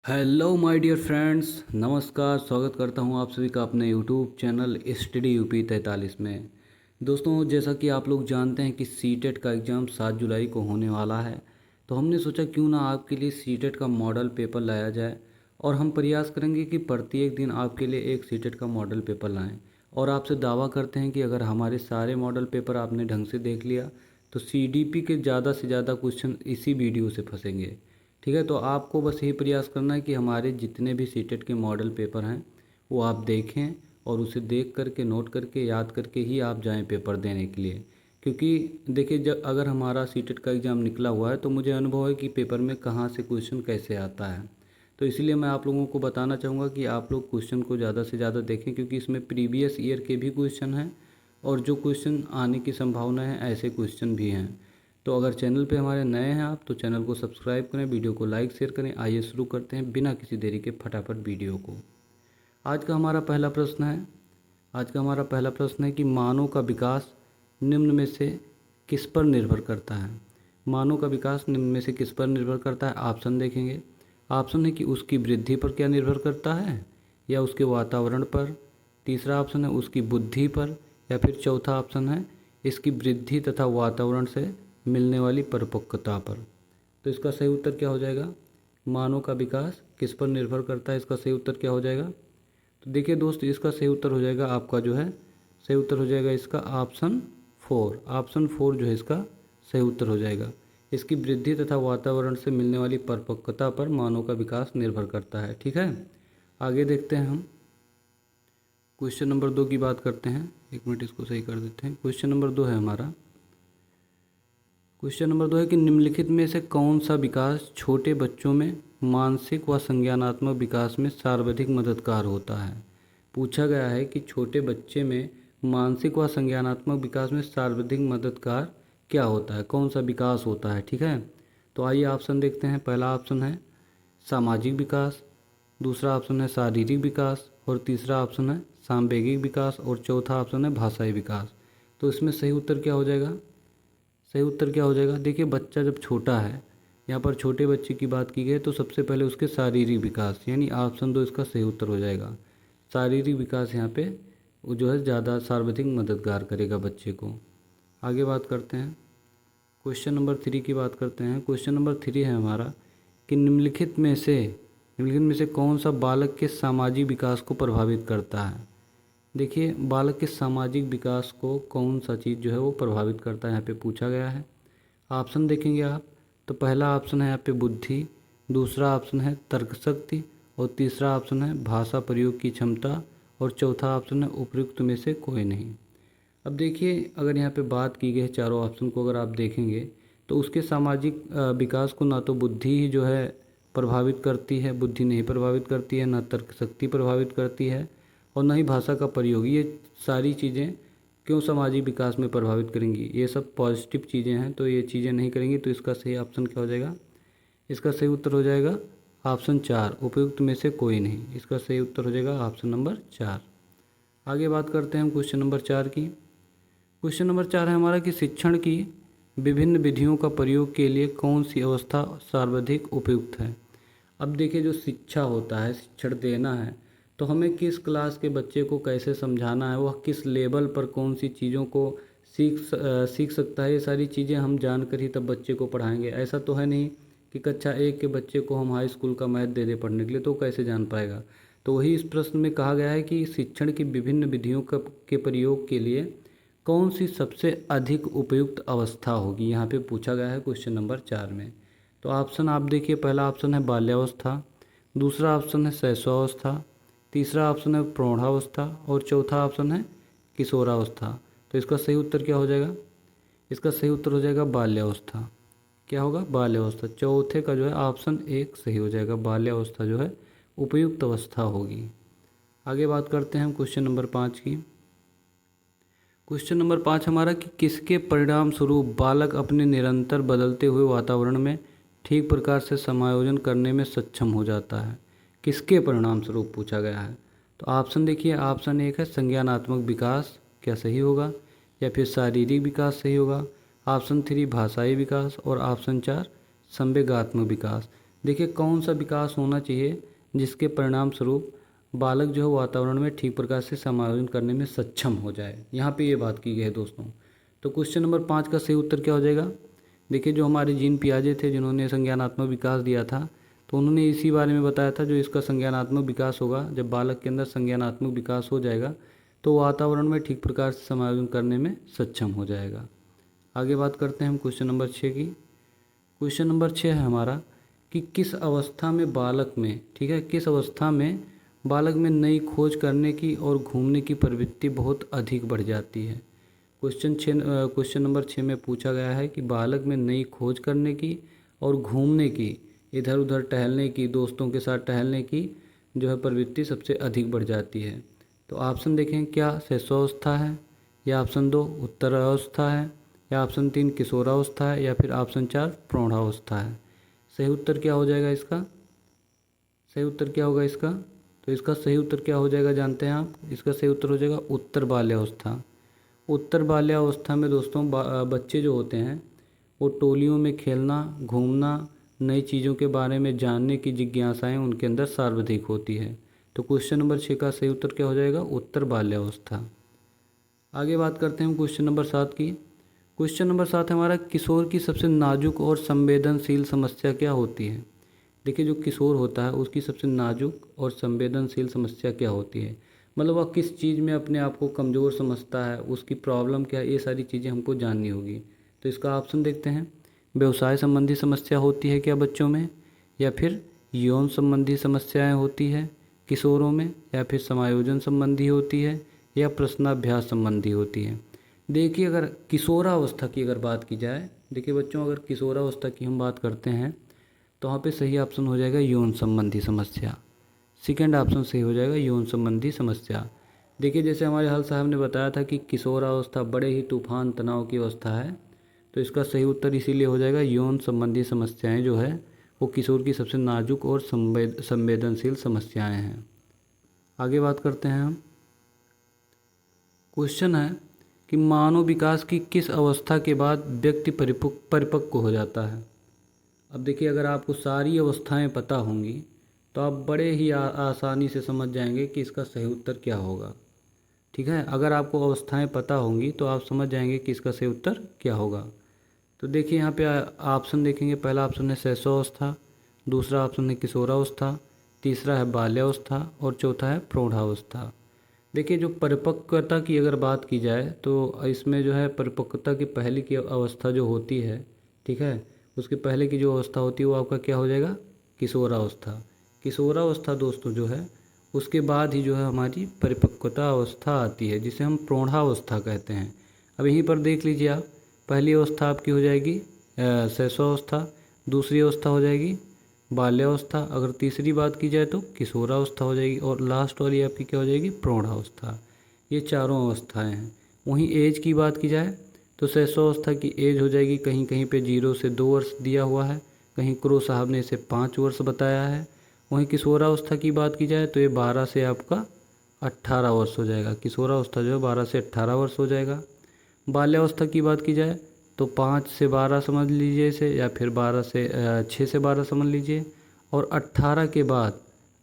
Hello my dear friends, नमस्कार। स्वागत करता हूं आप सभी का अपने यूट्यूब चैनल स्टडी यूपी 43 में। दोस्तों, जैसा कि आप लोग जानते हैं कि सीटेट का एग्ज़ाम 7 जुलाई को होने वाला है, तो हमने सोचा क्यों ना आपके लिए सीटेट का मॉडल पेपर लाया जाए और हम प्रयास करेंगे कि प्रत्येक दिन आपके लिए एक सीटेट का मॉडल पेपर लाएं। और आपसे दावा करते हैं कि अगर हमारे सारे मॉडल पेपर आपने ढंग से देख लिया तो सीडीपी के ज़्यादा से ज़्यादा क्वेश्चन इसी वीडियो से फंसेंगे। ठीक है, तो आपको बस यही प्रयास करना है कि हमारे जितने भी सीटेट के मॉडल पेपर हैं वो आप देखें और उसे देख करके नोट करके याद करके ही आप जाएं पेपर देने के लिए। क्योंकि देखिए, जब अगर हमारा सीटेट का एग्ज़ाम निकला हुआ है तो मुझे अनुभव है कि पेपर में कहाँ से क्वेश्चन कैसे आता है। तो इसलिए मैं आप लोगों को बताना चाहूँगा कि आप लोग क्वेश्चन को ज़्यादा से ज़्यादा देखें, क्योंकि इसमें प्रीवियस ईयर के भी क्वेश्चन हैं और जो क्वेश्चन आने की संभावना है ऐसे क्वेश्चन भी हैं। तो अगर चैनल पे हमारे नए हैं आप, तो चैनल को सब्सक्राइब करें, वीडियो को लाइक शेयर करें। आइए शुरू करते हैं बिना किसी देरी के फटाफट वीडियो को। आज का हमारा पहला प्रश्न है कि मानव का विकास निम्न में से किस पर निर्भर करता है। मानव का विकास निम्न में से किस पर निर्भर करता है। ऑप्शन देखेंगे। ऑप्शन है कि उसकी वृद्धि पर क्या निर्भर करता है, या उसके वातावरण पर। तीसरा ऑप्शन है उसकी बुद्धि पर, या फिर चौथा ऑप्शन है इसकी वृद्धि तथा वातावरण से मिलने वाली परिपक्वता पर। तो इसका सही उत्तर क्या हो जाएगा। मानव का विकास किस पर निर्भर करता है, इसका सही उत्तर क्या हो जाएगा। तो देखिए दोस्त, इसका सही उत्तर हो जाएगा आपका जो है, सही उत्तर हो जाएगा इसका ऑप्शन 4। ऑप्शन 4 जो है इसका सही उत्तर हो जाएगा। इसकी वृद्धि तथा वातावरण से मिलने वाली परिपक्वता पर मानव का विकास निर्भर करता है। ठीक है, आगे देखते हैं हम। क्वेश्चन नंबर 2 की बात करते हैं। एक मिनट, इसको सही कर देते हैं। क्वेश्चन नंबर 2 है हमारा। क्वेश्चन नंबर 2 है कि निम्नलिखित में से कौन सा विकास छोटे बच्चों में मानसिक व संज्ञानात्मक विकास में सर्वाधिक मददगार होता है। पूछा गया है कि छोटे बच्चे में मानसिक व संज्ञानात्मक विकास में सर्वाधिक मददगार क्या होता है, कौन सा विकास होता है। ठीक है, तो आइए ऑप्शन देखते हैं। पहला ऑप्शन है सामाजिक विकास, दूसरा ऑप्शन है शारीरिक विकास, और तीसरा ऑप्शन है सांवेगिक विकास, और चौथा ऑप्शन है भाषाई विकास। तो इसमें सही उत्तर क्या हो जाएगा। सही उत्तर क्या हो जाएगा। देखिए, बच्चा जब छोटा है, यहाँ पर छोटे बच्चे की बात की गई, तो सबसे पहले उसके शारीरिक विकास, यानी ऑप्शन 2 इसका सही उत्तर हो जाएगा। शारीरिक विकास यहाँ पे वो जो है ज़्यादा सर्वाधिक मददगार करेगा बच्चे को। आगे बात करते हैं, क्वेश्चन नंबर 3 की बात करते हैं। क्वेश्चन नंबर 3 है हमारा कि निम्नलिखित में से कौन सा बालक के सामाजिक विकास को प्रभावित करता है। देखिए, बालक के सामाजिक विकास को कौन सा चीज़ जो है वो प्रभावित करता है, यहाँ पे पूछा गया है। ऑप्शन देखेंगे आप, तो पहला ऑप्शन है यहाँ पे बुद्धि, दूसरा ऑप्शन है तर्क शक्ति, और तीसरा ऑप्शन है भाषा प्रयोग की क्षमता, और चौथा ऑप्शन है उपयुक्त में से कोई नहीं। अब देखिए, अगर यहाँ पे बात की गई है चारों ऑप्शन को अगर आप देखेंगे, तो उसके सामाजिक विकास को ना तो बुद्धि ही जो है प्रभावित करती है, बुद्धि नहीं प्रभावित करती है, ना तर्क शक्ति प्रभावित करती है, और ना ही भाषा का प्रयोग। ये सारी चीज़ें क्यों सामाजिक विकास में प्रभावित करेंगी, ये सब पॉजिटिव चीज़ें हैं, तो ये चीज़ें नहीं करेंगी। तो इसका सही ऑप्शन क्या हो जाएगा। इसका सही उत्तर हो जाएगा ऑप्शन 4, उपयुक्त में से कोई नहीं। इसका सही उत्तर हो जाएगा ऑप्शन नंबर 4। आगे बात करते हैं हम क्वेश्चन नंबर 4 की। क्वेश्चन नंबर 4 है हमारा कि शिक्षण की विभिन्न विधियों का प्रयोग के लिए कौन सी अवस्था सर्वाधिक उपयुक्त है। अब देखिए, जो शिक्षा होता है, शिक्षण देना है, तो हमें किस क्लास के बच्चे को कैसे समझाना है, वह किस लेवल पर कौन सी चीज़ों को सीख सकता है, ये सारी चीज़ें हम जानकर ही तब बच्चे को पढ़ाएंगे। ऐसा तो है नहीं कि कक्षा 1 के बच्चे को हम हाई स्कूल का मैथ दे पढ़ने के लिए, तो कैसे जान पाएगा। तो वही इस प्रश्न में कहा गया है कि शिक्षण की विभिन्न विधियों के प्रयोग के लिए कौन सी सबसे अधिक उपयुक्त अवस्था होगी, यहाँ पे पूछा गया है क्वेश्चन नंबर 4 में। तो ऑप्शन आप देखिए, पहला ऑप्शन है बाल्यावस्था, दूसरा ऑप्शन है शैशवावस्था, तीसरा ऑप्शन है प्रौढ़ावस्था, और चौथा ऑप्शन है किशोरावस्था। तो इसका सही उत्तर क्या हो जाएगा। इसका सही उत्तर हो जाएगा बाल्यावस्था। क्या होगा, बाल्यावस्था। चौथे का जो है ऑप्शन 1 सही हो जाएगा, बाल्यावस्था जो है उपयुक्त अवस्था होगी। आगे बात करते हैं हम क्वेश्चन नंबर 5 की। क्वेश्चन नंबर 5 हमारा कि किसके परिणाम स्वरूप बालक अपने निरंतर बदलते हुए वातावरण में ठीक प्रकार से समायोजन करने में सक्षम हो जाता है। किसके परिणाम स्वरूप पूछा गया है। तो ऑप्शन देखिए, ऑप्शन 1 है संज्ञानात्मक विकास, क्या सही होगा, या फिर शारीरिक विकास सही होगा, ऑप्शन 3 भाषाई विकास, और ऑप्शन 4 संवेगात्मक विकास। देखिए कौन सा विकास होना चाहिए जिसके परिणाम स्वरूप बालक जो है वातावरण में ठीक प्रकार से समायोजन करने में सक्षम हो जाए। यहाँ पे ये बात की गई है दोस्तों। तो क्वेश्चन नंबर 5 का सही उत्तर क्या हो जाएगा? देखिए जो हमारे जीन पियाजे थे जिन्होंने संज्ञानात्मक विकास दिया था, तो उन्होंने इसी बारे में बताया था जो इसका संज्ञानात्मक विकास होगा, जब बालक के अंदर संज्ञानात्मक विकास हो जाएगा तो वातावरण में ठीक प्रकार से समायोजन करने में सक्षम हो जाएगा। आगे बात करते हैं हम क्वेश्चन नंबर 6 की। क्वेश्चन नंबर 6 है हमारा कि किस अवस्था में बालक में, ठीक है, किस अवस्था में बालक में नई खोज करने की और घूमने की प्रवृत्ति बहुत अधिक बढ़ जाती है। क्वेश्चन नंबर 6 में पूछा गया है कि बालक में नई खोज करने की और घूमने की, इधर उधर टहलने की, दोस्तों के साथ टहलने की जो है प्रवृत्ति सबसे अधिक बढ़ जाती है। तो ऑप्शन देखें, क्या शैशवावस्था है, या ऑप्शन 2 उत्तरावस्था है, या ऑप्शन 3 किशोरावस्था है, या फिर ऑप्शन 4 प्रौढ़ावस्था है। सही उत्तर क्या हो जाएगा इसका? सही उत्तर क्या होगा इसका? तो इसका सही उत्तर क्या हो जाएगा जानते हैं आप? इसका सही उत्तर हो जाएगा उत्तर बाल्यावस्था। उत्तर बाल्यावस्था में दोस्तों बच्चे जो होते हैं वो टोलियों में खेलना, घूमना, नई चीज़ों के बारे में जानने की जिज्ञासाएं उनके अंदर सर्वाधिक होती है। तो क्वेश्चन नंबर 6 का सही उत्तर क्या हो जाएगा? उत्तर बाल्यावस्था। आगे बात करते हैं क्वेश्चन नंबर 7 की। क्वेश्चन नंबर 7 है हमारा, किशोर की सबसे नाजुक और संवेदनशील समस्या क्या होती है? देखिए जो किशोर होता है उसकी सबसे नाजुक और संवेदनशील समस्या क्या होती है, मतलब वह किस चीज़ में अपने आप को कमज़ोर समझता है, उसकी प्रॉब्लम क्या है, ये सारी चीज़ें हमको जाननी होगी। तो इसका ऑप्शन देखते हैं, व्यवसाय संबंधी समस्या होती है क्या बच्चों में, या फिर यौन संबंधी समस्याएं होती है किशोरों में, या फिर समायोजन संबंधी होती है, या प्रश्नाभ्यास संबंधी होती है। देखिए अगर किशोरावस्था की अगर बात की जाए, देखिए बच्चों अगर किशोरावस्था की हम बात करते हैं तो वहाँ पे सही ऑप्शन हो जाएगा यौन संबंधी समस्या। सेकेंड ऑप्शन सही हो जाएगा यौन संबंधी समस्या। देखिए जैसे हमारे हल साहब ने बताया था कि किशोरावस्था बड़े ही तूफान तनाव की अवस्था है, तो इसका सही उत्तर इसीलिए हो जाएगा यौन संबंधी समस्याएं जो है वो किशोर की सबसे नाजुक और संवेदनशील समस्याएं हैं। आगे बात करते हैं हम। क्वेश्चन है कि मानव विकास की किस अवस्था के बाद व्यक्ति परिपक्व हो जाता है? अब देखिए अगर आपको सारी अवस्थाएं पता होंगी तो आप बड़े ही आसानी से समझ जाएंगे कि इसका सही उत्तर क्या होगा। ठीक है, अगर आपको अवस्थाएं पता होंगी तो आप समझ जाएंगे कि इसका सही उत्तर क्या होगा। तो देखिए यहाँ पे ऑप्शन देखेंगे, पहला ऑप्शन है शैशवावस्था, दूसरा ऑप्शन है किशोरावस्था, तीसरा है बाल्यावस्था और चौथा है प्रौढ़ावस्था। देखिए जो परिपक्वता की अगर बात की जाए तो इसमें जो है परिपक्वता की पहले की अवस्था जो होती है, ठीक है, उसके पहले की जो अवस्था होती है वो आपका क्या हो जाएगा? किशोरावस्था। किशोरावस्था दोस्तों जो है उसके बाद ही जो है हमारी परिपक्वता अवस्था आती है जिसे हम प्रौढ़ावस्था कहते हैं। अब यहीं पर देख लीजिए आप, पहली अवस्था आपकी हो जाएगी शैशवावस्था, दूसरी अवस्था हो जाएगी बाल्यावस्था, अगर तीसरी बात की जाए तो किशोरावस्था हो जाएगी, और लास्ट वाली आपकी क्या हो जाएगी? प्रौढ़ावस्था। ये चारों अवस्थाएं हैं। वहीं एज की बात की जाए तो शैशवावस्था की एज हो जाएगी, कहीं कहीं पे 0 से 2 वर्ष दिया हुआ है, कहीं क्रो साहब ने इसे 5 वर्ष बताया है। वहीं किशोरावस्था की बात की जाए तो ये 12 से आपका 18 वर्ष हो जाएगा। किशोरावस्था जो है 12 से 18 वर्ष हो जाएगा। बाल्यावस्था की बात की जाए तो 5 से 12 समझ लीजिए इसे, या फिर 6 से 12 समझ लीजिए। और 18 के बाद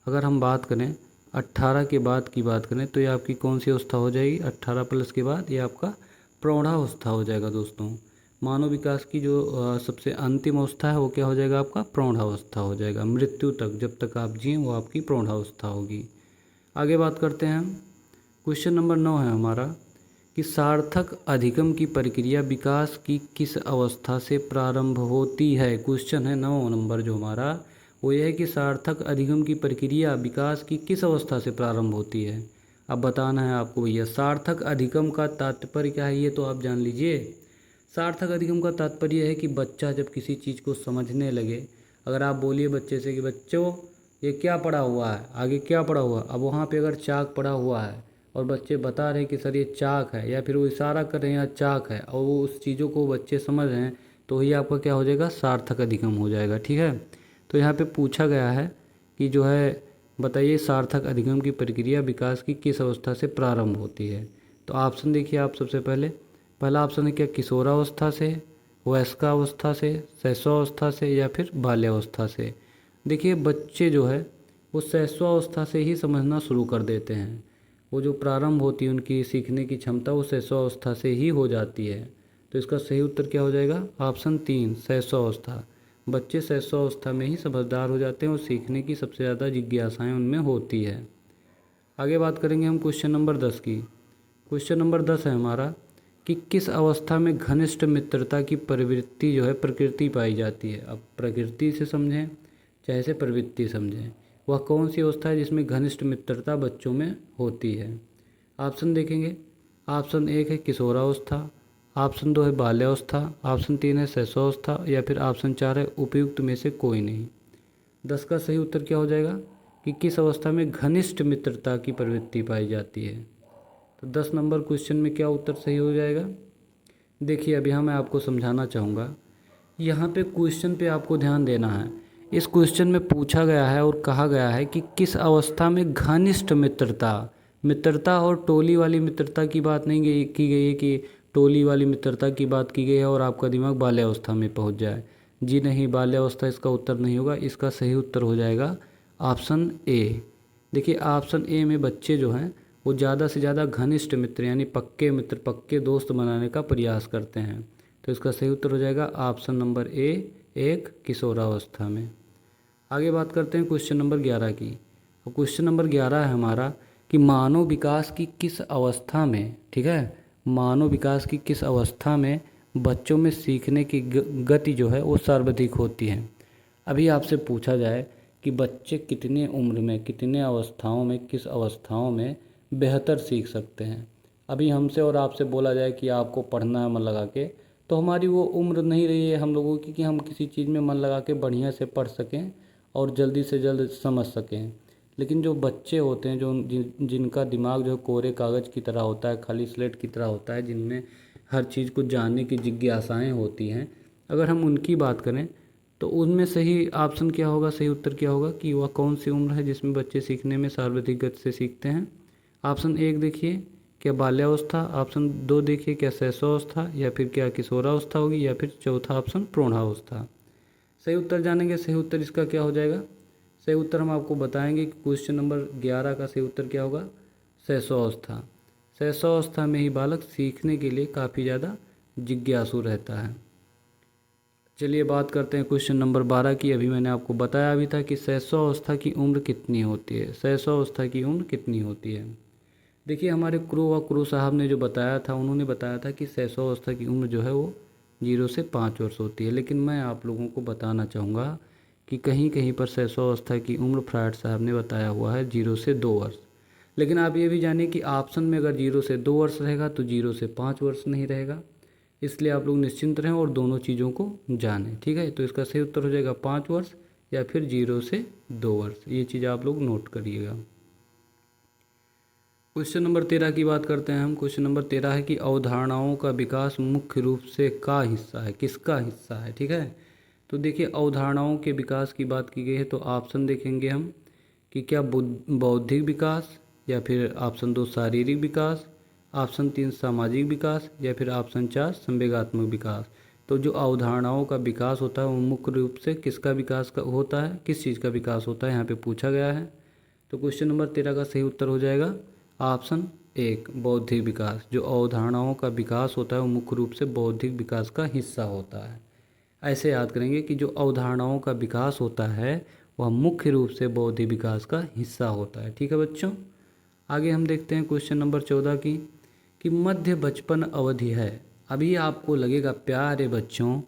अगर हम बात करें, 18 के बाद की बात करें तो ये आपकी कौन सी अवस्था हो जाएगी? 18 प्लस के बाद ये आपका प्रौढ़ावस्था हो जाएगा दोस्तों। मानव विकास की जो सबसे अंतिम अवस्था है वो क्या हो जाएगा? आपका प्रौढ़ावस्था हो जाएगा। मृत्यु तक जब तक आप जिए वो आपकी प्रौढ़ावस्था होगी। आगे बात करते हैं हम। क्वेश्चन नंबर 9 है हमारा कि सार्थक अधिगम की प्रक्रिया विकास की किस अवस्था से प्रारंभ होती है? क्वेश्चन है 9 नंबर जो हमारा वो यह है कि सार्थक अधिगम की प्रक्रिया विकास की किस अवस्था से प्रारंभ होती है। अब बताना है आपको भैया, सार्थक अधिगम का तात्पर्य क्या है ये तो आप जान लीजिए। सार्थक अधिगम का तात्पर्य है कि बच्चा जब किसी चीज़ को समझने लगे, अगर आप बोलिए बच्चे से कि बच्चों ये क्या पड़ा हुआ है, आगे क्या पड़ा हुआ, अब वहाँ पे अगर चाक पड़ा हुआ है और बच्चे बता रहे हैं कि सर ये चाक है, या फिर वो इशारा कर रहे हैं यहाँ चाक है, और वो उस चीज़ों को बच्चे समझ रहे हैं, तो ये आपका क्या हो जाएगा? सार्थक अधिगम हो जाएगा। ठीक है, तो यहाँ पे पूछा गया है कि जो है बताइए सार्थक अधिगम की प्रक्रिया विकास की किस अवस्था से प्रारंभ होती है। तो ऑप्शन देखिए आप सबसे पहले, पहला ऑप्शन है क्या? किशोरावस्था से, वयस्कावस्था से, शैशवावस्था से, या फिर बाल्यावस्था से। देखिए बच्चे जो है वो शैशवावस्था से ही समझना शुरू कर देते हैं। वो जो प्रारंभ होती है उनकी सीखने की क्षमता वो शैशवावस्था से ही हो जाती है। तो इसका सही उत्तर क्या हो जाएगा? ऑप्शन 3 शैशवावस्था। बच्चे शैशवावस्था में ही समझदार हो जाते हैं और सीखने की सबसे ज़्यादा जिज्ञासाएँ उनमें होती है। आगे बात करेंगे हम क्वेश्चन नंबर 10 की। क्वेश्चन नंबर 10 है हमारा कि किस अवस्था में घनिष्ठ मित्रता की प्रवृत्ति जो है प्रकृति पाई जाती है। अब प्रकृति से समझें चाहे से प्रवृत्ति समझें, वह कौन सी अवस्था है जिसमें घनिष्ठ मित्रता बच्चों में होती है? ऑप्शन देखेंगे। ऑप्शन 1 है किशोरावस्था, ऑप्शन 2 है बाल्यावस्था, ऑप्शन 3 है शैशवावस्था या फिर ऑप्शन 4 है उपयुक्त में से कोई नहीं। 10 का सही उत्तर क्या हो जाएगा कि किस अवस्था में घनिष्ठ मित्रता की प्रवृत्ति पाई जाती है? तो 10 नंबर क्वेश्चन में क्या उत्तर सही हो जाएगा? देखिए अभी मैं आपको समझाना चाहूँगा। यहाँ पे क्वेश्चन पे आपको ध्यान देना है। इस क्वेश्चन में पूछा गया है और कहा गया है कि किस अवस्था में घनिष्ठ मित्रता, मित्रता और टोली वाली मित्रता की बात नहीं की गई है कि टोली वाली मित्रता की बात की गई है और आपका दिमाग बाल्यावस्था में पहुँच जाए। जी नहीं, बाल्यावस्था इसका उत्तर नहीं होगा। इसका सही उत्तर हो जाएगा ऑप्शन ए। देखिए ऑप्शन ए में बच्चे जो हैं वो ज़्यादा से ज़्यादा घनिष्ठ मित्र यानी पक्के मित्र, पक्के दोस्त बनाने का प्रयास करते हैं। तो इसका सही उत्तर हो जाएगा ऑप्शन नंबर ए, एक किशोरावस्था में। आगे बात करते हैं क्वेश्चन नंबर 11 की। और क्वेश्चन नंबर 11 है हमारा कि मानव विकास की किस अवस्था में, ठीक है, मानव विकास की किस अवस्था में बच्चों में सीखने की गति जो है वो सर्वाधिक होती है। अभी आपसे पूछा जाए कि बच्चे कितने उम्र में, कितने अवस्थाओं में, किस अवस्थाओं में बेहतर सीख सकते हैं। अभी हमसे और आपसे बोला जाए कि आपको पढ़ना है मन लगा के, तो हमारी वो उम्र नहीं रही है हम लोगों की कि हम किसी चीज़ में मन लगा के बढ़िया से पढ़ सकें और जल्दी से जल्द समझ सकें। लेकिन जो बच्चे होते हैं, जो जिनका दिमाग जो कोरे कागज़ की तरह होता है, खाली स्लेट की तरह होता है, जिनमें हर चीज़ को जानने की जिज्ञासाएँ होती हैं, अगर हम उनकी बात करें तो उनमें सही ऑप्शन क्या होगा, सही उत्तर क्या होगा कि वह कौन सी उम्र है जिसमें बच्चे सीखने में सर्वाधिक गति से सीखते हैं? ऑप्शन 1 देखिए क्या बाल्यावस्था, ऑप्शन 2 देखिए क्या शैशवावस्था या फिर क्या किशोरावस्था होगी या फिर चौथा ऑप्शन प्रौढ़ावस्था। सही उत्तर जानेंगे। सही उत्तर इसका क्या हो जाएगा? सही उत्तर हम आपको बताएंगे कि क्वेश्चन नंबर 11 का सही उत्तर क्या होगा? शैशवावस्था। शैशवावस्था में ही बालक सीखने के लिए काफ़ी ज़्यादा जिज्ञासु रहता है। चलिए बात करते हैं क्वेश्चन नंबर 12 की। अभी मैंने आपको बताया भी था कि शैशवावस्था की उम्र कितनी होती है, शैशवावस्था की उम्र कितनी होती है। देखिए हमारे क्रू साहब ने जो बताया था, उन्होंने बताया था कि शैशवावस्था की उम्र जो है वो 0 से 5 वर्ष होती है। लेकिन मैं आप लोगों को बताना चाहूँगा कि कहीं कहीं पर शैशवावस्था की उम्र फ्रायड साहब ने बताया हुआ है 0 से 2 वर्ष। लेकिन आप ये भी जानिए कि ऑप्शन में अगर 0 से 2 वर्ष रहेगा तो 0 से 5 वर्ष नहीं रहेगा। इसलिए आप लोग निश्चिंत रहें और दोनों चीज़ों को जानें, ठीक है। तो इसका सही उत्तर हो जाएगा 5 वर्ष या फिर 0 से 2 वर्ष। ये चीज़ आप लोग नोट करिएगा। क्वेश्चन नंबर 13 की बात करते हैं हम। क्वेश्चन नंबर 13 है कि अवधारणाओं का विकास मुख्य रूप से का हिस्सा है, किसका हिस्सा है, ठीक है। तो देखिए अवधारणाओं के विकास की बात की गई है तो ऑप्शन देखेंगे हम कि क्या बौद्धिक विकास या फिर ऑप्शन 2 शारीरिक विकास, ऑप्शन 3 सामाजिक विकास या फिर ऑप्शन 4 संवेगात्मक विकास। तो जो अवधारणाओं का विकास होता है वो मुख्य रूप से किसका विकास का होता है, किस चीज़ का विकास होता है, यहाँ पे पूछा गया है। तो क्वेश्चन नंबर 13 का सही उत्तर हो जाएगा ऑप्शन 1 बौद्धिक विकास। जो अवधारणाओं का विकास होता है वो मुख्य रूप से बौद्धिक विकास का हिस्सा होता है। ऐसे याद करेंगे कि जो अवधारणाओं का विकास होता है वह मुख्य रूप से बौद्धिक विकास का हिस्सा होता है, ठीक है बच्चों। आगे हम देखते हैं क्वेश्चन नंबर 14 की कि मध्य बचपन अवधि है। अभी आपको लगेगा प्यारे बच्चों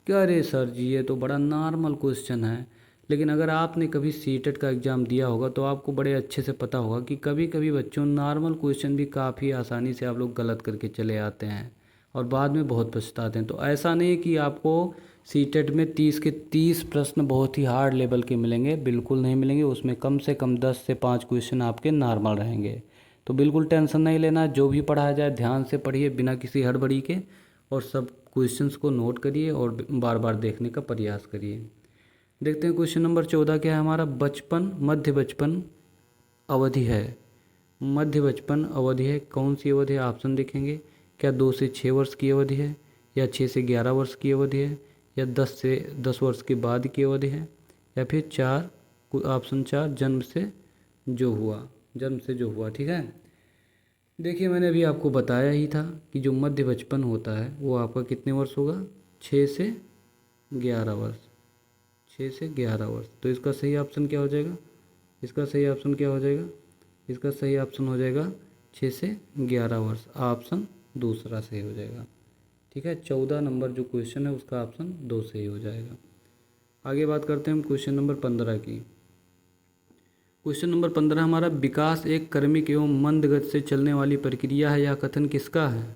कि अरे सर जी ये तो बड़ा नॉर्मल क्वेश्चन है, लेकिन अगर आपने कभी सीटेट का एग्ज़ाम दिया होगा तो आपको बड़े अच्छे से पता होगा कि कभी कभी बच्चों नॉर्मल क्वेश्चन भी काफ़ी आसानी से आप लोग गलत करके चले आते हैं और बाद में बहुत पछताते हैं। तो ऐसा नहीं कि आपको सीटेट में 30 के 30 प्रश्न बहुत ही हार्ड लेवल के मिलेंगे, बिल्कुल नहीं मिलेंगे। उसमें कम से कम 10 से 5 क्वेश्चन आपके नॉर्मल रहेंगे। तो बिल्कुल टेंशन नहीं लेना, जो भी पढ़ाया जाए ध्यान से पढ़िए बिना किसी हड़बड़ी के और सब क्वेश्चंस को नोट करिए और बार बार देखने का प्रयास करिए। देखते हैं क्वेश्चन नंबर 14 क्या है हमारा। बचपन मध्य बचपन अवधि है, मध्य बचपन अवधि है, कौन सी अवधि है? ऑप्शन देखेंगे क्या 2 से 6 वर्ष की अवधि है या 6 से 11 वर्ष की अवधि है या 10 से 10 वर्ष के बाद की अवधि है या फिर 4, ऑप्शन 4 जन्म से जो हुआ। ठीक है, देखिए मैंने अभी आपको बताया ही था कि जो मध्य बचपन होता है वो आपका कितने वर्ष होगा, 6 से 11 वर्ष। 6 से 11 वर्ष। तो इसका सही ऑप्शन क्या हो जाएगा, इसका सही ऑप्शन क्या हो जाएगा, इसका सही ऑप्शन हो जाएगा 6 से 11 वर्ष। ऑप्शन दूसरा सही हो जाएगा। ठीक है, 14 नंबर जो क्वेश्चन है उसका ऑप्शन 2 सही हो जाएगा। आगे बात करते हैं हम क्वेश्चन नंबर 15 की। क्वेश्चन नंबर 15 हमारा, विकास एक क्रमिक एवं मंद गति से चलने वाली प्रक्रिया है, यह कथन किसका है।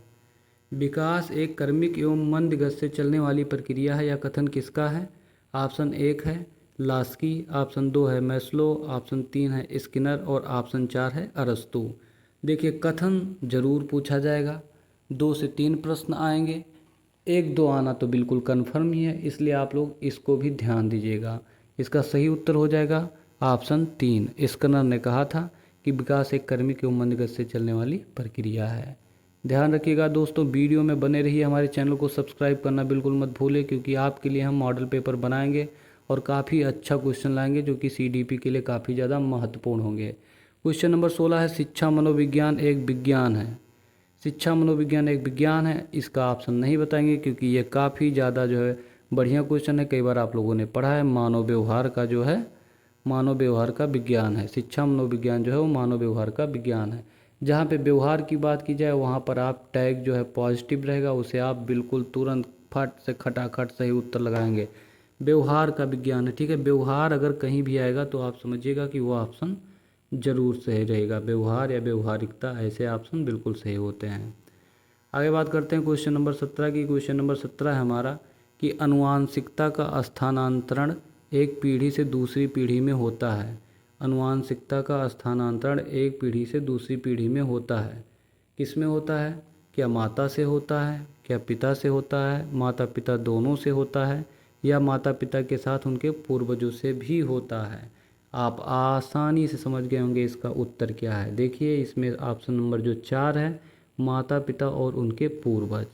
विकास एक क्रमिक एवं मंद गति से चलने वाली प्रक्रिया है, यह कथन किसका है। ऑप्शन 1 है लास्की, ऑप्शन 2 है मैस्लो, ऑप्शन 3 है स्किनर और ऑप्शन 4 है अरस्तू। देखिए कथन जरूर पूछा जाएगा, 2 से 3 प्रश्न आएंगे, 1-2 आना तो बिल्कुल कन्फर्म ही है, इसलिए आप लोग इसको भी ध्यान दीजिएगा। इसका सही उत्तर हो जाएगा ऑप्शन 3। स्किनर ने कहा था कि विकास एक क्रमिक एवं मंद गति से चलने वाली प्रक्रिया है। ध्यान रखिएगा दोस्तों, वीडियो में बने रहिए, हमारे चैनल को सब्सक्राइब करना बिल्कुल मत भूलें, क्योंकि आपके लिए हम मॉडल पेपर बनाएंगे और काफ़ी अच्छा क्वेश्चन लाएंगे जो कि CDP के लिए काफ़ी ज़्यादा महत्वपूर्ण होंगे। क्वेश्चन नंबर 16 है, शिक्षा मनोविज्ञान एक विज्ञान है। शिक्षा मनोविज्ञान एक विज्ञान है, इसका ऑप्शन नहीं बताएंगे क्योंकि ये काफ़ी ज़्यादा जो है बढ़िया क्वेश्चन है, कई बार आप लोगों ने पढ़ा है। मानव व्यवहार का जो है, मानव व्यवहार का विज्ञान है। शिक्षा मनोविज्ञान जो है वो मानव व्यवहार का विज्ञान है। जहाँ पे व्यवहार की बात की जाए वहाँ पर आप टैग जो है पॉजिटिव रहेगा, उसे आप बिल्कुल तुरंत फट से खटाखट सही उत्तर लगाएंगे। व्यवहार का विज्ञान है। ठीक है, व्यवहार अगर कहीं भी आएगा तो आप समझिएगा कि वो ऑप्शन जरूर सही रहेगा। व्यवहार या व्यवहारिकता, ऐसे ऑप्शन बिल्कुल सही होते हैं। आगे बात करते हैं क्वेश्चन नंबर 17 की। क्वेश्चन नंबर 17 है हमारा कि अनुवांशिकता का स्थानांतरण एक पीढ़ी से दूसरी पीढ़ी में होता है। अनुवांशिकता का स्थानांतरण एक पीढ़ी से दूसरी पीढ़ी में होता है, किस में होता है। क्या माता से होता है, क्या पिता से होता है, माता पिता दोनों से होता है, या माता पिता के साथ उनके पूर्वजों से भी होता है। आप आसानी से समझ गए होंगे इसका उत्तर क्या है। देखिए इसमें ऑप्शन नंबर जो 4 है, माता पिता और उनके पूर्वज,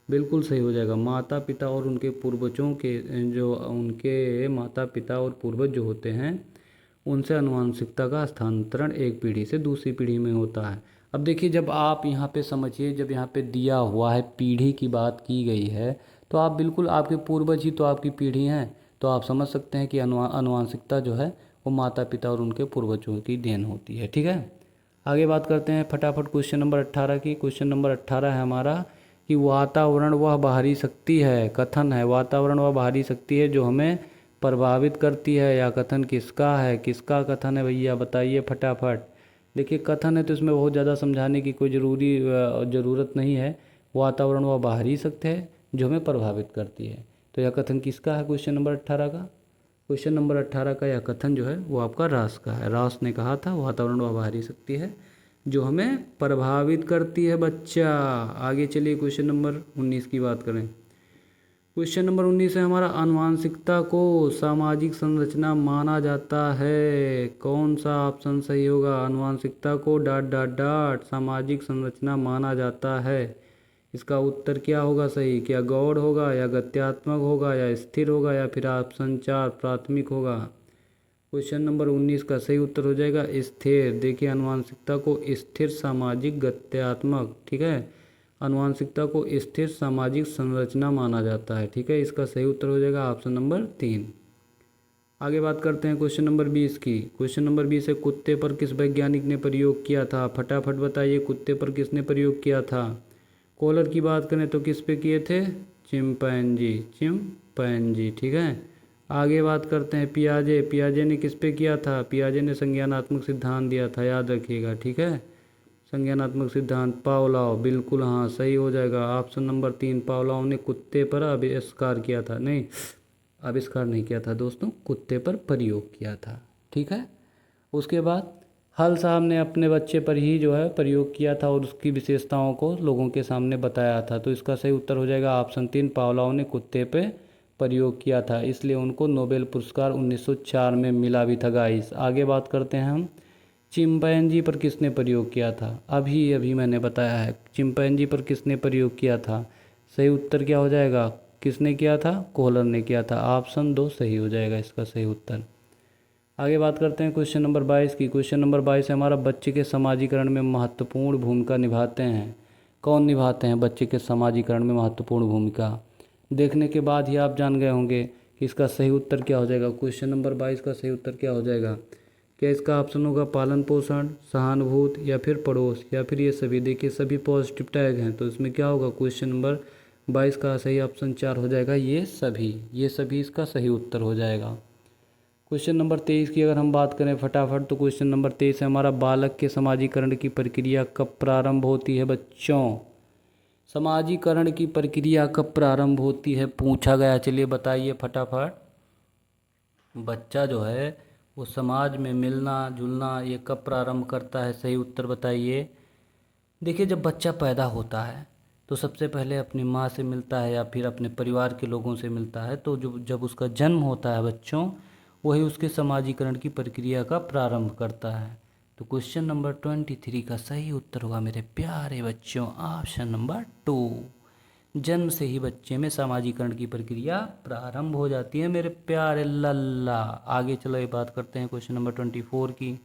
बिल्कुल सही हो जाएगा। माता पिता और उनके पूर्वजों के जो उनके माता पिता और पूर्वज जो होते हैं उनसे अनुवांशिकता का स्थानांतरण एक पीढ़ी से दूसरी पीढ़ी में होता है। अब देखिए जब आप यहाँ पे समझिए, जब यहाँ पे दिया हुआ है पीढ़ी की बात की गई है तो आप बिल्कुल, आपके पूर्वज ही तो आपकी पीढ़ी हैं, तो आप समझ सकते हैं कि अनुवांशिकता जो है वो माता पिता और उनके पूर्वजों की देन होती है। ठीक है, आगे बात करते हैं फटाफट क्वेश्चन नंबर 18 की। क्वेश्चन नंबर 18 है हमारा कि वातावरण वह बाहरी शक्ति है, कथन है वातावरण वह बाहरी शक्ति है जो हमें प्रभावित करती है, या कथन किसका है। किसका कथन है भैया, बताइए फटाफट। देखिए कथन है तो इसमें बहुत ज़्यादा समझाने की कोई ज़रूरत नहीं है। वातावरण वह बाहरी शक्ति है जो हमें प्रभावित करती है, तो यह कथन किसका है क्वेश्चन नंबर 18 का। क्वेश्चन नंबर 18 का यह कथन जो है वो आपका रास का है। रास ने कहा था वातावरण वह बाहरी शक्ति है जो हमें प्रभावित करती है बच्चा। आगे चलिए क्वेश्चन नंबर 19 की बात करें। क्वेश्चन नंबर 19 है हमारा, आनुवंशिकता को सामाजिक संरचना माना जाता है। कौन सा ऑप्शन सही होगा। आनुवंशिकता को डॉट डॉट डॉट सामाजिक संरचना माना जाता है, इसका उत्तर क्या होगा सही। क्या गौड़ होगा, या गत्यात्मक होगा, या स्थिर होगा, या फिर ऑप्शन 4 प्राथमिक होगा। क्वेश्चन नंबर 19 का सही उत्तर हो जाएगा स्थिर। देखिए आनुवंशिकता को स्थिर सामाजिक गत्यात्मक, ठीक है, आनुवंशिकता को स्थिर सामाजिक संरचना माना जाता है। ठीक है, इसका सही उत्तर हो जाएगा ऑप्शन नंबर 3। आगे बात करते हैं क्वेश्चन नंबर 20 की। क्वेश्चन नंबर 20 है, कुत्ते पर किस वैज्ञानिक ने प्रयोग किया था। फटाफट बताइए कुत्ते पर किसने प्रयोग किया था। कॉलर की बात करें तो किस पे किए थे, चिंपैंजी। ठीक है, आगे बात करते हैं पियाजे ने किस पे किया था। पियाजे ने संज्ञानात्मक सिद्धांत दिया था, याद रखिएगा। ठीक है, संज्ञानात्मक सिद्धांत पावलोव, बिल्कुल हाँ सही हो जाएगा ऑप्शन नंबर 3। पावलोव ने कुत्ते पर आविष्कार किया था, नहीं आविष्कार नहीं किया था दोस्तों, कुत्ते पर प्रयोग किया था। ठीक है, उसके बाद हल साहब ने अपने बच्चे पर ही जो है प्रयोग किया था और उसकी विशेषताओं को लोगों के सामने बताया था, तो इसका सही उत्तर हो जाएगा ऑप्शन 3। पावलोव ने कुत्ते पे प्रयोग किया था, इसलिए उनको नोबेल पुरस्कार 1904 में मिला भी था गाइस। आगे बात करते हैं हम, चिंपैंजी पर किसने प्रयोग किया था। अभी मैंने बताया है चिंपैंजी पर किसने प्रयोग किया था। सही उत्तर क्या हो जाएगा, किसने किया था? कोहलर ने किया था। ऑप्शन 2 सही हो जाएगा इसका सही उत्तर। आगे बात करते हैं क्वेश्चन नंबर 22 की। क्वेश्चन नंबर 22 है हमारा, बच्चे के समाजीकरण में महत्वपूर्ण भूमिका निभाते हैं। कौन निभाते हैं बच्चे के समाजीकरण में महत्वपूर्ण भूमिका? देखने के बाद ही आप जान गए होंगे कि इसका सही उत्तर क्या हो जाएगा। क्वेश्चन नंबर 22 का सही उत्तर क्या हो जाएगा? क्या इसका ऑप्शन होगा पालन पोषण, सहानुभूत या फिर पड़ोस या फिर ये सभी? देखिए सभी पॉजिटिव टैग हैं, तो इसमें क्या होगा? क्वेश्चन नंबर 22 का सही ऑप्शन 4 हो जाएगा, ये सभी इसका सही उत्तर हो जाएगा। क्वेश्चन नंबर 23 की अगर हम बात करें फटाफट, तो क्वेश्चन नंबर 23 है हमारा, बालक के समाजीकरण की प्रक्रिया कब प्रारंभ होती है बच्चों? समाजीकरण की प्रक्रिया कब प्रारंभ होती है पूछा गया। चलिए बताइए फटाफट। बच्चा जो है वो समाज में मिलना जुलना ये कब प्रारंभ करता है? सही उत्तर बताइए। देखिए जब बच्चा पैदा होता है तो सबसे पहले अपनी माँ से मिलता है या फिर अपने परिवार के लोगों से मिलता है, तो जब उसका जन्म होता है बच्चों, वही उसके समाजीकरण की प्रक्रिया का प्रारंभ करता है। तो क्वेश्चन नंबर 23 का सही उत्तर होगा मेरे प्यारे बच्चों ऑप्शन नंबर 2। जन्म से ही बच्चे में समाजीकरण की प्रक्रिया प्रारंभ हो जाती है मेरे प्यारे लल्ला। आगे चलो ये बात करते हैं क्वेश्चन नंबर 24 की।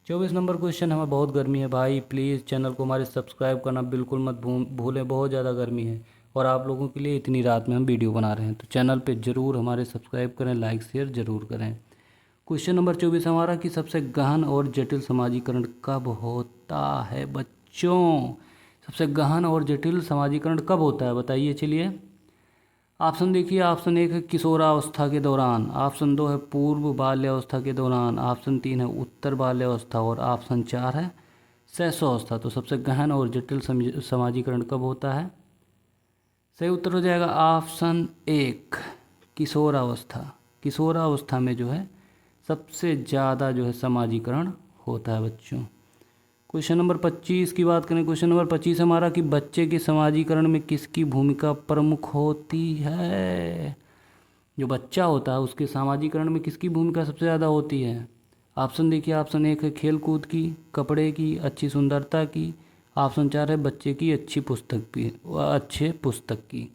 24 नंबर क्वेश्चन, हमें बहुत गर्मी है भाई, प्लीज़ चैनल को हमारे सब्सक्राइब करना बिल्कुल मत भूलें, बहुत ज़्यादा गर्मी है और आप लोगों के लिए इतनी रात में हम वीडियो बना रहे हैं, तो चैनल पे ज़रूर हमारे सब्सक्राइब करें, लाइक शेयर ज़रूर करें। क्वेश्चन नंबर 24 हमारा, कि सबसे गहन और जटिल समाजीकरण कब होता है बच्चों? सबसे गहन और जटिल समाजीकरण कब होता है बताइए। चलिए ऑप्शन देखिए, ऑप्शन 1 है किशोरावस्था के दौरान, ऑप्शन 2 है पूर्व बाल्यावस्था के दौरान, ऑप्शन 3 है उत्तर बाल्यावस्था और ऑप्शन 4 है शैशवावस्था। तो सबसे गहन और जटिल समाजीकरण कब होता है? सही उत्तर हो जाएगा ऑप्शन 1 किशोरावस्था। किशोरावस्था में जो है सबसे ज़्यादा जो है समाजीकरण होता है बच्चों। क्वेश्चन नंबर 25 की बात करें, क्वेश्चन नंबर 25 हमारा, कि बच्चे के समाजीकरण में किसकी भूमिका प्रमुख होती है? जो बच्चा होता है उसके समाजीकरण में किसकी भूमिका सबसे ज़्यादा होती है? ऑप्शन देखिए, ऑप्शन 1 है खेल कूद की, कपड़े की, अच्छी सुंदरता की, ऑप्शन 4 है बच्चे की अच्छे पुस्तक की।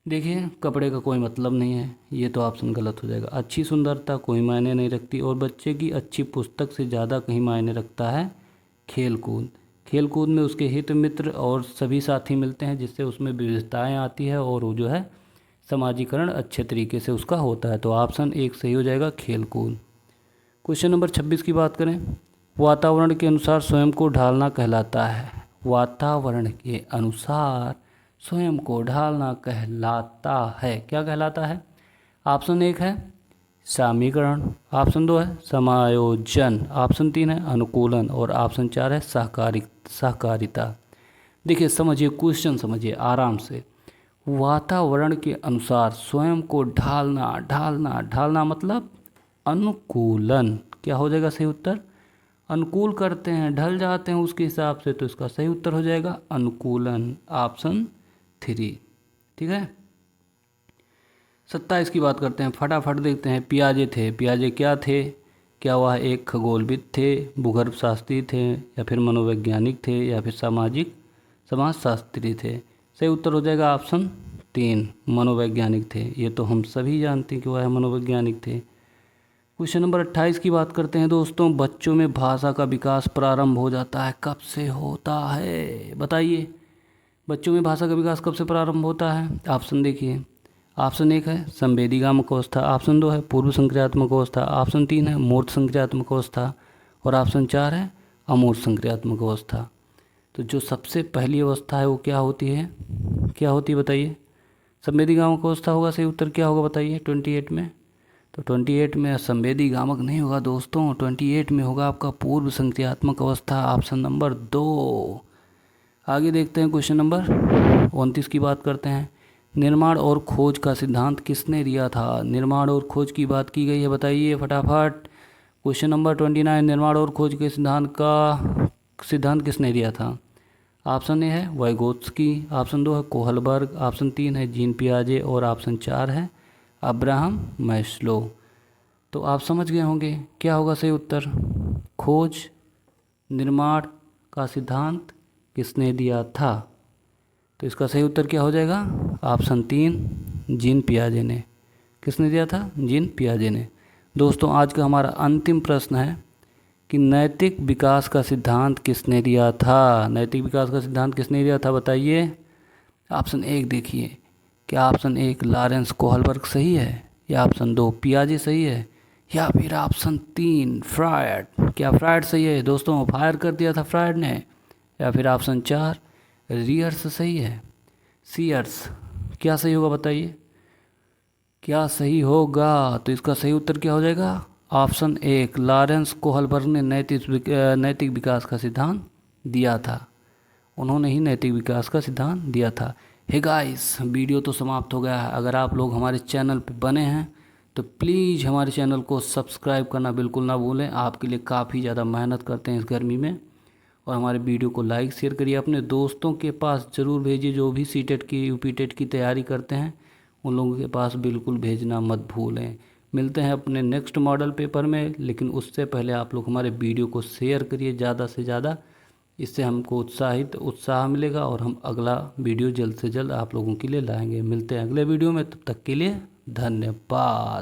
देखिए कपड़े का कोई मतलब नहीं है, ये तो ऑप्शन गलत हो जाएगा। अच्छी सुंदरता कोई मायने नहीं रखती और बच्चे की अच्छी पुस्तक से ज़्यादा कहीं मायने रखता है खेल कूद। खेल कूद में उसके हित मित्र और सभी साथी मिलते हैं, जिससे उसमें विविधताएँ आती है और वो जो है समाजीकरण अच्छे तरीके से उसका होता है। तो ऑप्शन 1 सही हो जाएगा खेल कूद। क्वेश्चन नंबर 26 की बात करें, वातावरण के अनुसार स्वयं को ढालना कहलाता है। वातावरण के अनुसार स्वयं को ढालना कहलाता है, क्या कहलाता है? ऑप्शन 1 है सामीकरण, ऑप्शन 2 है समायोजन, ऑप्शन 3 है अनुकूलन और ऑप्शन 4 है सहकारिता। देखिए समझिए क्वेश्चन, समझिए आराम से। वातावरण के अनुसार स्वयं को ढालना, ढालना मतलब अनुकूलन। क्या हो जाएगा सही उत्तर? अनुकूल करते हैं, ढल जाते हैं उसके हिसाब से, तो इसका सही उत्तर हो जाएगा अनुकूलन ऑप्शन 3। ठीक है, 27 की बात करते हैं, फटाफट देखते हैं। पियाजे थे, पियाजे क्या थे? क्या वह एक खगोलविद थे, भूगर्भ शास्त्री थे या फिर मनोवैज्ञानिक थे या फिर समाजशास्त्री थे? सही उत्तर हो जाएगा ऑप्शन 3 मनोवैज्ञानिक थे। ये तो हम सभी जानते हैं कि वह मनोवैज्ञानिक थे। क्वेश्चन नंबर 28 की बात करते हैं दोस्तों, बच्चों में भाषा का विकास प्रारंभ हो जाता है, कब से होता है बताइए। बच्चों में भाषा का विकास कब से प्रारंभ होता है? ऑप्शन देखिए, ऑप्शन 1 है संवेदीगामक अवस्था, ऑप्शन 2 है पूर्व संक्रियात्मक अवस्था, ऑप्शन 3 है मूर्त संक्रियात्मक अवस्था और ऑप्शन 4 है अमूर्त संक्रियात्मक अवस्था। तो जो सबसे पहली अवस्था है वो क्या होती है बताइए। संवेदीगामक अवस्था होगा, सही उत्तर क्या होगा बताइए 28 में। तो 28 में संवेदीगामक नहीं होगा दोस्तों, 28 में होगा आपका पूर्व संक्रियात्मक अवस्था ऑप्शन नंबर 2। आगे देखते हैं क्वेश्चन नंबर 29 की बात करते हैं। निर्माण और खोज का सिद्धांत किसने दिया था? निर्माण और खोज की बात की गई है, बताइए फटाफट। क्वेश्चन नंबर 29, निर्माण और खोज के सिद्धांत किसने दिया था? ऑप्शन ए है वाइगोत्स्की, ऑप्शन 2 है कोहलबर्ग, ऑप्शन 3 है जीन पियाजे और ऑप्शन 4 है अब्राहम मैस्लो। तो आप समझ गए होंगे क्या होगा सही उत्तर। खोज निर्माण का सिद्धांत किसने दिया था? तो इसका सही उत्तर क्या हो जाएगा? ऑप्शन 3, जीन पियाजे ने। किसने दिया था? जीन पियाजे ने। दोस्तों आज का हमारा अंतिम प्रश्न है कि नैतिक विकास का सिद्धांत किसने दिया था? नैतिक विकास का सिद्धांत किसने दिया था बताइए? ऑप्शन 1 देखिए, क्या ऑप्शन 1 लॉरेंस कोहलबर्ग सही है, या ऑप्शन 2 पियाजे सही है, या फिर ऑप्शन 3 फ्रायड? क्या फ्रायड सही है? दोस्तों फायर कर दिया था फ्रायड ने। या फिर ऑप्शन 4 रियर्स सही है, सीयर्स? क्या सही होगा बताइए? क्या सही होगा? तो इसका सही उत्तर क्या हो जाएगा? ऑप्शन 1 लॉरेंस कोहलबर्ग ने नैतिक विकास का सिद्धांत दिया था। उन्होंने ही नैतिक विकास का सिद्धांत दिया था। हे गाइस, वीडियो तो समाप्त हो गया है। अगर आप लोग हमारे चैनल पर बने हैं तो प्लीज़ हमारे चैनल को सब्सक्राइब करना बिल्कुल ना भूलें। आपके लिए काफ़ी ज़्यादा मेहनत करते हैं इस गर्मी में। और हमारे वीडियो को लाइक शेयर करिए, अपने दोस्तों के पास ज़रूर भेजिए जो भी सीटेट की यूपीटेट की तैयारी करते हैं, उन लोगों के पास बिल्कुल भेजना मत भूलें। मिलते हैं अपने नेक्स्ट मॉडल पेपर में, लेकिन उससे पहले आप लोग हमारे वीडियो को शेयर करिए ज़्यादा से ज़्यादा। इससे हमको उत्साह मिलेगा और हम अगला वीडियो जल्द से जल्द आप लोगों के लिए लाएंगे। मिलते हैं अगले वीडियो में, तब तक के लिए धन्यवाद।